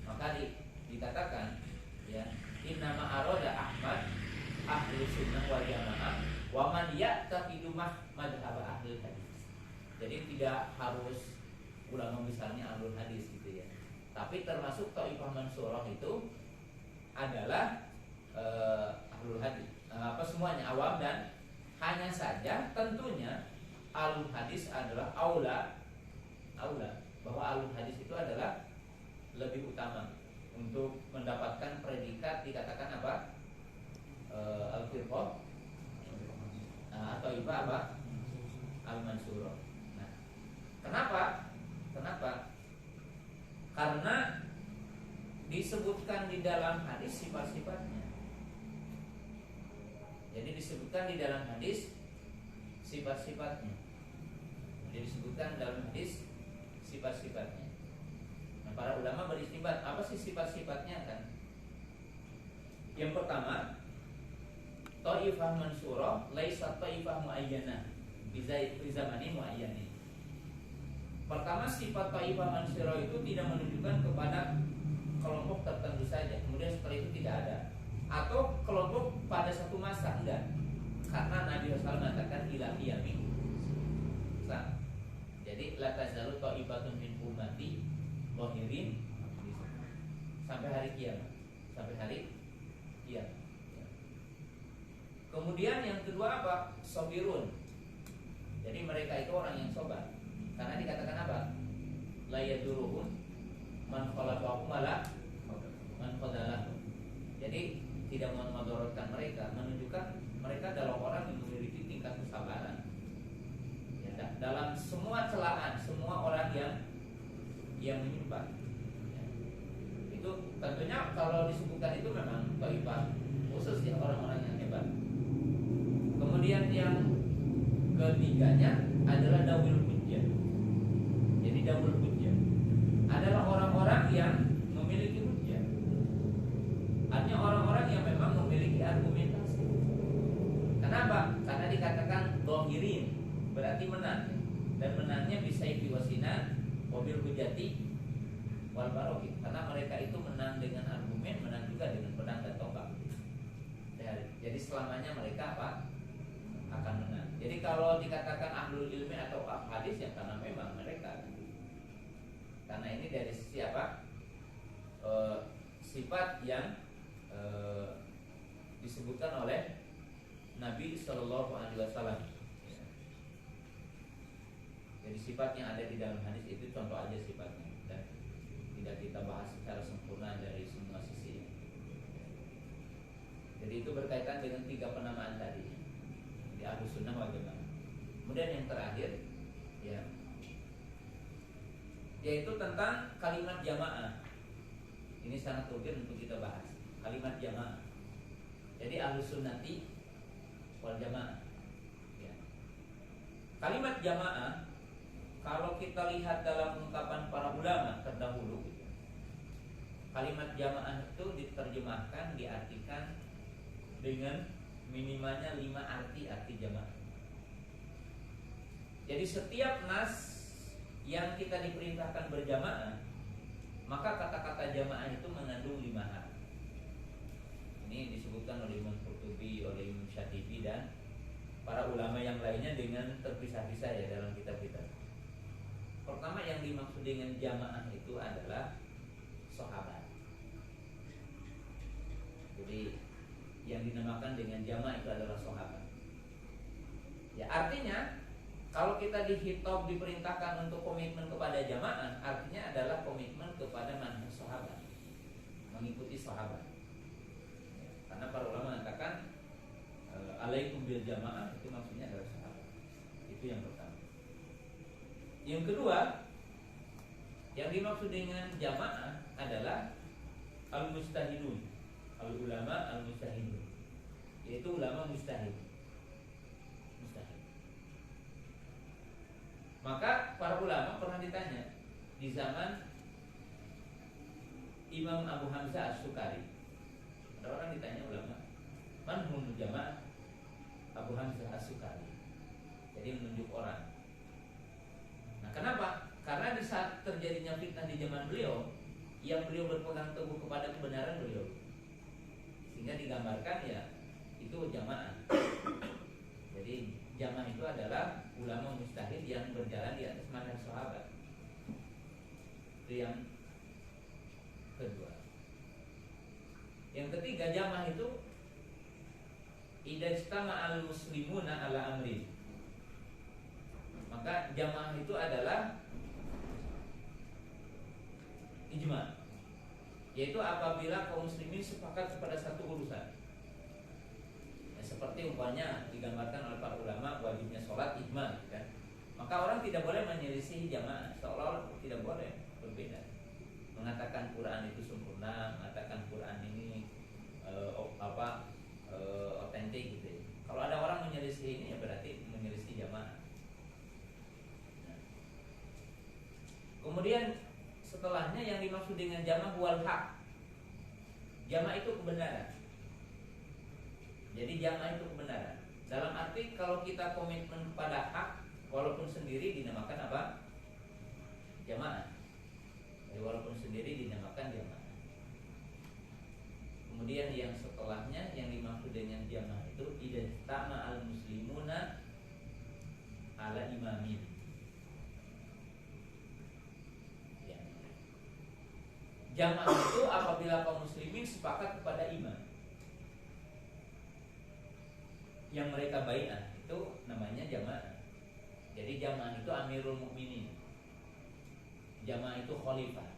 maka dikatakan ya, innama aroda Ahmad ahlu sunnah wal jamaah wa man ya'taqidu madhhab ahli hadis. Jadi tidak harus ulama misalnya ahlul hadis gitu ya, tapi termasuk Thaifah Mansurah itu adalah ahlul hadis, semuanya awam, dan hanya saja tentunya ahlul hadis adalah aula, bahwa ahlul hadis itu adalah lebih utama untuk mendapatkan predikat dikatakan apa? Al-Firqah atau Thaifah Al-Mansurah. Nah, kenapa? Karena disebutkan di dalam hadis sifat-sifatnya. Jadi disebutkan di dalam hadis sifat-sifatnya. Jadi disebutkan dalam hadis sifat-sifatnya. Nah, para ulama beristimbat apa sih sifat-sifatnya kan? Yang pertama, Thaifah Mansurah laisa Thaifah muayyanah bi zamani muayyanin. Pertama, sifat Thaifah Mansurah itu tidak menunjukkan kepada kelompok tertentu saja, kemudian setelah itu tidak ada, atau kelompok pada satu masa, enggak. Karena Nabi SAW mengatakan ila qiyamih sa. Jadi la tazalu tha'ifatun min ummati zahirin sampai hari kiamat, sampai hari kiamat. Kemudian yang kedua apa? Sobirun. Jadi mereka itu orang yang sobat. Karena dikatakan apa? La yaduruhum man khalaqahum wala man qadala mereka menunjukkan mereka adalah orang yang memiliki tingkat kesabaran. Ya, dalam semua celaan, semua orang yang menyembah. Ya. Itu tentunya kalau disebutkan itu memang taifah khusus ya, orang-orang yang hebat. Kemudian yang ketiganya adalah dawil hujjah. Jadi dawil hujjah adalah orang-orang yang memiliki hujjah. Artinya orang-orang yang memang memiliki argumentasi. Kenapa? Karena dikatakan dohirin, berarti menang. Dan menangnya bisa wasina mobil hujati wal baroki. Karena mereka itu menang dengan argumen, menang juga dengan pedang dan tombak. Jadi selamanya mereka apa? Akan menang. Jadi kalau dikatakan ahlul ilmi atau hadis, ya karena memang mereka. Karena ini dari sisi apa? Sifat yang disebutkan oleh Nabi Shallallahu Alaihi Wasallam. Jadi sifat yang ada di dalam hadis itu contoh aja sifatnya, dan tidak kita bahas secara sempurna dari semua sisi. Jadi itu berkaitan dengan 3 penamaan tadi di Ahlus Sunnah wal Jamaah. Kemudian yang terakhir, ya, yaitu tentang kalimat jamaah. Ini sangat urgen untuk kita bahas. Kalimat jamaah. Jadi Ahlus Sunnati wal Jamaah. Ya. Kalimat jamaah, kalau kita lihat dalam ungkapan para ulama terdahulu, kalimat jamaah itu diterjemahkan, diartikan dengan minimalnya 5 arti jamaah. Jadi setiap nas yang kita diperintahkan berjamaah, maka kata-kata jamaah itu mengandung 5 hal. Ini disebutkan oleh Imam Qurtubi, oleh Imam Syatibi dan para ulama yang lainnya dengan terpisah-pisah ya dalam kitab-kitab. Pertama yang dimaksud dengan jamaah itu adalah sahabat. Jadi yang dinamakan dengan jamaah itu adalah sahabat. Ya, artinya kalau kita dihitab diperintahkan untuk komitmen kepada jamaah, artinya adalah komitmen kepada manhaj sahabat, mengikuti sahabat. Ya, karena para ulama mengatakan alaikum bil jamaah, itu maksudnya adalah sahabat. Itu yang pertama. Yang kedua, yang dimaksud dengan jamaah adalah al-mustahidun, al-ulama al-mustahidun, yaitu ulama mustahid. Maka para ulama pernah ditanya di zaman Imam Abu Hamzah As-Sukari. Ada orang ditanya ulama, man hum jamaah? Abu Hamzah As-Sukari. Jadi menunjuk orang. Nah, kenapa? Karena di saat terjadinya fitnah di zaman beliau, yang beliau berpegang teguh kepada kebenaran beliau, sehingga digambarkan ya itu jamaah. Jadi jamaah itu adalah ulama mustahid yang berjalan di atas manhaj sahabat. Itu yang kedua. Yang ketiga, jamaah itu idza istama'al muslimuna ala amrin. Maka jamaah itu adalah ijma, yaitu apabila kaum muslimin sepakat kepada satu urusan. Seperti umpamanya digambarkan oleh para ulama wajibnya sholat ijma, kan? Maka orang tidak boleh menyelisih jamaah, seolah-olah tidak boleh berbeda. Mengatakan Quran itu sempurna, mengatakan Quran ini otentik gitu. Kalau ada orang menyelisih ini, ya berarti menyelisih jamaah. Nah. Kemudian setelahnya yang dimaksud dengan jamaah wal haq. Jamaah itu kebenaran. Jadi jamaah itu kebenaran. Dalam arti kalau kita komitmen pada hak, walaupun sendiri dinamakan apa? Jamaah. Jadi walaupun sendiri dinamakan jamaah. Kemudian yang setelahnya yang dimaksud dengan jamaah itu idza tama'al muslimuna ala imamin. Ya. Jamaah itu apabila kaum muslimin sepakat kepada imam yang mereka bai'ah, itu namanya jamaah. Jadi jamaah itu amirul mukminin, jamaah itu khalifah.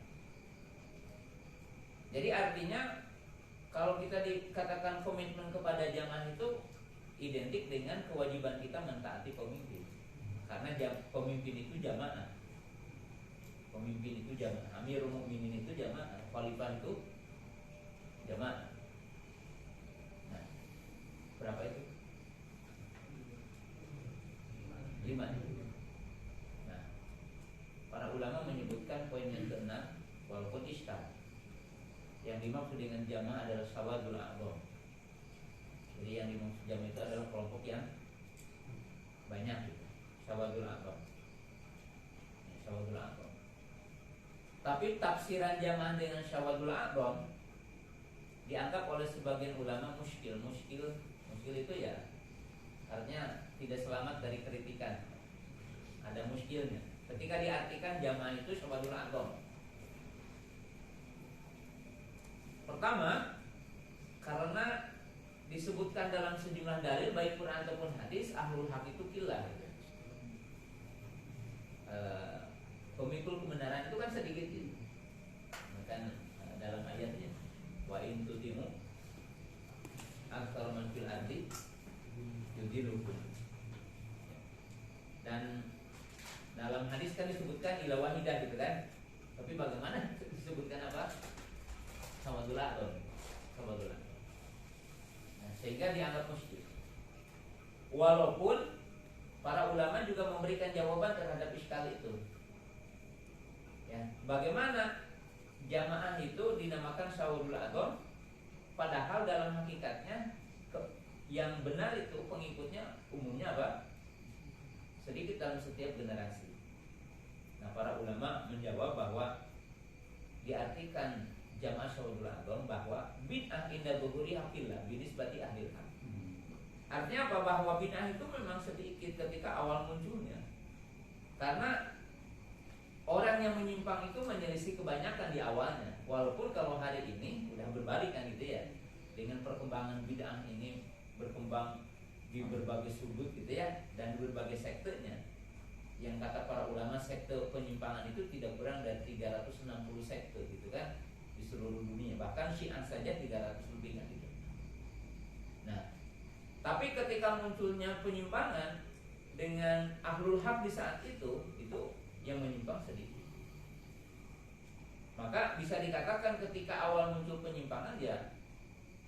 Jadi artinya kalau kita dikatakan komitmen kepada jamaah itu identik dengan kewajiban kita mentaati pemimpin. Karena pemimpin itu jamaah. Pemimpin itu jamaah. Amirul Mukminin itu jamaah. Khalifah itu jamaah. Nah, berapa itu? 5. Nah, para ulama menyebutkan poin yang ke-6 walaupun iskal. Yang dimaksud dengan jamaah adalah sawadul a'dham. Jadi yang dimaksud jamaah itu adalah kelompok yang banyak gitu. Sawadul a'dham. Sawadul a'dham. Tapi tafsiran jamaah dengan sawadul a'dham dianggap oleh sebagian ulama muskil. Muskil itu ya artinya tidak selamat dari kritikan. Ada muskilnya. Ketika diartikan jamaah itu sawadul a'dham. Pertama, karena disebutkan dalam sejumlah dalil baik Quran ataupun hadis, ahlul haq itu qillah. Pemikul kebenaran itu kan sedikit gitu. Bahkan dalam ayatnya wa in tutimu aktsara man fil ardi yudillukum. Dan dalam hadis kan disebutkan ila wahidah gitu kan. Tapi bagaimana disebutkan apa? Sawadul a'dham. Nah, sehingga dianggap musyrik. Walaupun para ulama juga memberikan jawaban terhadap iskal itu. Ya, bagaimana jamaah itu dinamakan sawadul a'dham padahal dalam hakikatnya yang benar itu pengikutnya umumnya apa? Sedikit dalam setiap generasi. Nah, para ulama menjawab bahwa diartikan jamaah sawadul a'dham bahwa bid'ah inda dhuhuri haqillah binisbati ahlil haq. Artinya apa? Bahwa bid'ah itu memang sedikit ketika awal munculnya. Karena orang yang menyimpang itu menyelisih kebanyakan di awalnya. Walaupun kalau hari ini udah berbalik kan gitu ya. Dengan perkembangan bid'ah ini berkembang di berbagai sudut gitu ya, dan di berbagai sektenya. Yang kata para ulama sekte penyimpangan itu tidak kurang dari 360 sekte gitu kan di seluruh dunia. Bahkan Syiah saja 300 lebih kan gitu. Nah, tapi ketika munculnya penyimpangan dengan ahlul haq di saat itu yang menyimpang sedikit. Maka bisa dikatakan ketika awal muncul penyimpangan ya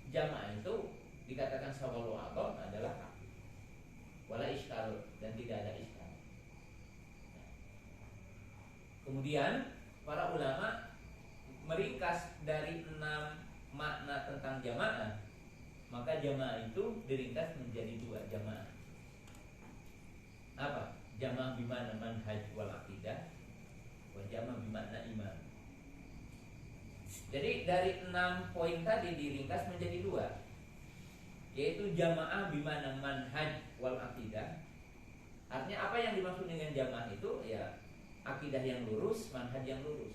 jamaah itu dikatakan sawadul a'dham adalah hak. Wala iskal dan tidak ada iskal. Kemudian para ulama meringkas dari 6 makna tentang jamaah. Maka jamaah itu diringkas menjadi 2 jamaah. Apa? Jamaah bimana manhaj wal aqidah, wa jamaah bimana iman. Jadi dari 6 poin tadi diringkas menjadi 2, yaitu jamaah bimana manhaj wal aqidah. Artinya apa yang dimaksud dengan jamaah itu? Ya akidah yang lurus, manhaj yang lurus.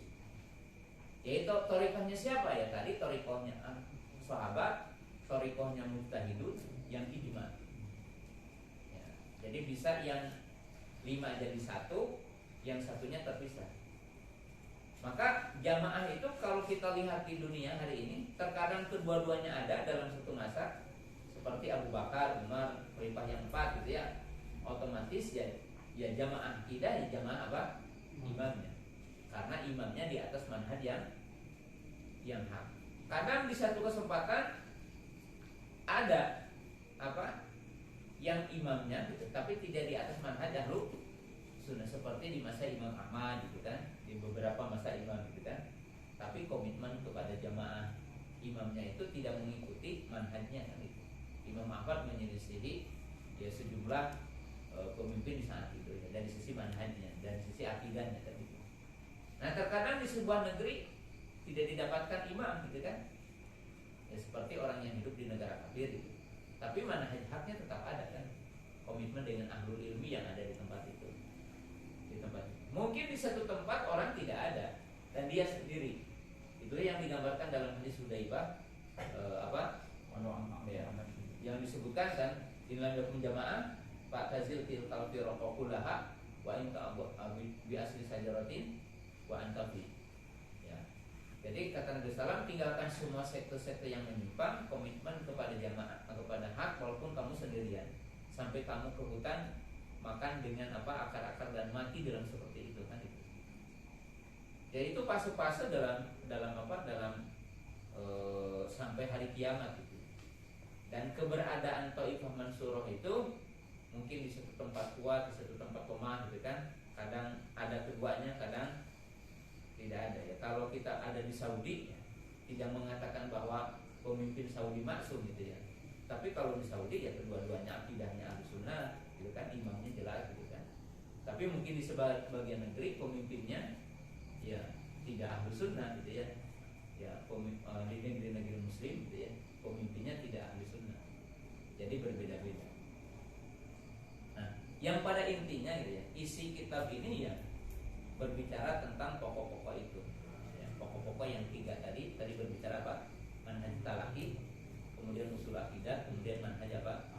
Yaitu thariqahnya siapa ya? Tadi thariqahnya sahabat, thariqahnya mujtahidun yang ijma. Ya, jadi bisa yang 5 jadi 1, yang satunya terpisah. Maka jamaah itu kalau kita lihat di dunia hari ini, terkadang kedua-duanya ada dalam satu masa, seperti Abu Bakar, Umar, khalifah yang 4 gitu ya. Otomatis ya jamaah akidah, ya jamaah apa? Imamnya. Karena imamnya di atas manhaj yang hak. Kadang di satu kesempatan ada apa? Yang imamnya gitu, tapi tidak di atas manhaj ahlu sunnah, seperti di masa Imam Ahmad gitu kan, di beberapa masa imam gitu kan. Tapi komitmen kepada jamaah imamnya itu tidak mengikuti manhajnya kan gitu. Imam Ahmad menyelisihi ya sejumlah pemimpin di saat itu ya, dari sisi manhajnya, dari sisi akidahnya tadi. Nah, terkadang di sebuah negeri tidak didapatkan imam gitu kan. Ya seperti orang yang hidup di negara kafir gitu. Tapi manhaj haknya tetap ada kan. Komitmen dengan ahlul ilmi yang ada di tempat itu. Di tempat itu. Mungkin di satu tempat orang tidak ada dan dia sendiri. Itu yang digambarkan dalam hadis Hudzaifah ya, yang disebutkan kan inilah jamaah Pak Tazil tilkal firqa kullaha wa in ta'abu bi asli sajaratin wa antabi. Ya. Jadi kata Nabi Sallam, tinggalkan semua sekte-sekte yang menyimpang, komitmen kepada jamaah, kepada hak walaupun kamu sendirian. Sampai kamu ke hutan makan dengan akar-akar dan mati dalam seperti itu kan itu. Jadi itu fase-fase dalam sampai hari kiamat itu. Dan keberadaan Taifah Mansurah itu mungkin di satu tempat kuat, di satu tempat lemah gitu kan. Kadang ada keduanya, kadang tidak ada ya. Kalau kita ada di Saudi ya, tidak mengatakan bahwa pemimpin Saudi maksum gitu ya. Tapi kalau di Saudi ya kedua-duanya akidahnya Ahlussunnah gitu kan, imamnya jelas gitu kan. Tapi mungkin di sebagian negeri pemimpinnya ya tidak Ahlussunnah gitu ya. Ya di negeri-negeri muslim gitu ya, pemimpinnya tidak Ahlussunnah. Jadi berbeda-beda. Nah, yang pada intinya gitu ya, isi kitab ini ya berbicara tentang pokok-pokok itu ya, pokok-pokok yang tiga tadi berbicara apa? Manhaj talaqi, kemudian usul akidah, kemudian manhaj apa?